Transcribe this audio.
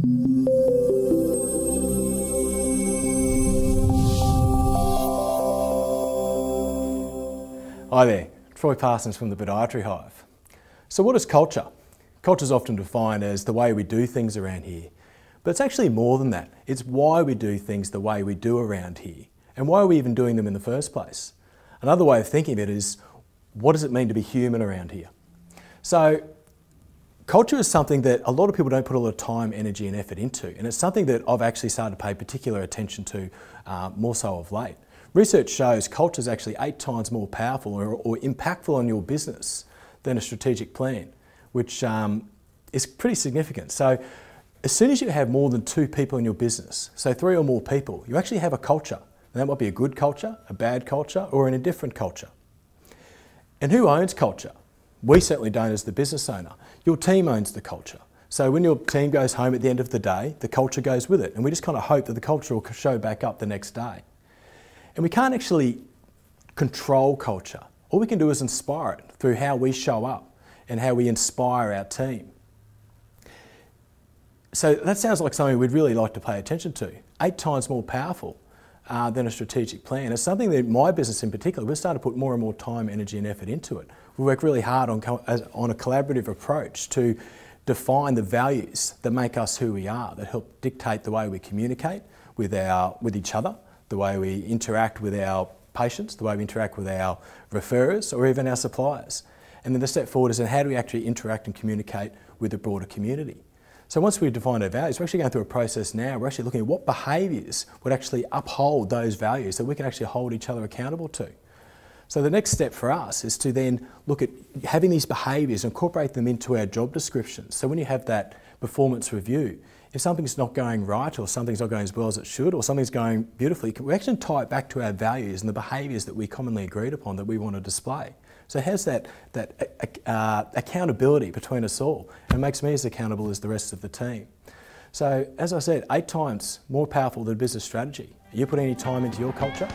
Hi there, Troy Parsons from the Podiatry Hive. So what is culture? Culture is often defined as the way we do things around here, but it's actually more than that. It's why we do things the way we do around here, and why are we even doing them in the first place? Another way of thinking of it is, what does it mean to be human around here? So culture is something that a lot of people don't put a lot of time, energy and effort into, and it's something that I've actually started to pay particular attention to more so of late. Research shows culture is actually 8 times more powerful or impactful on your business than a strategic plan, which is pretty significant. So as soon as you have more than 2 people in your business, so 3 or more people, you actually have a culture. And that might be a good culture, a bad culture, or an indifferent culture. And who owns culture? We certainly don't as the business owner. Your team owns the culture. So when your team goes home at the end of the day, the culture goes with it. And we just kind of hope that the culture will show back up the next day. And we can't actually control culture. All we can do is inspire it through how we show up and how we inspire our team. So that sounds like something we'd really like to pay attention to. 8 times more powerful than a strategic plan. It's something that my business in particular, we're starting to put more and more time, energy and effort into it. We work really hard on a collaborative approach to define the values that make us who we are, that help dictate the way we communicate with each other, the way we interact with our patients, the way we interact with our referrers or even our suppliers. And then the step forward is in how do we actually interact and communicate with the broader community. So once we've defined our values, we're actually going through a process now, we're actually looking at what behaviours would actually uphold those values that we can actually hold each other accountable to. So the next step for us is to then look at having these behaviours, incorporate them into our job descriptions. So when you have that performance review, if something's not going right or something's not going as well as it should or something's going beautifully, we actually tie it back to our values and the behaviours that we commonly agreed upon that we want to display. So it has that accountability between us all and makes me as accountable as the rest of the team. So as I said, 8 times more powerful than business strategy. Are you putting any time into your culture?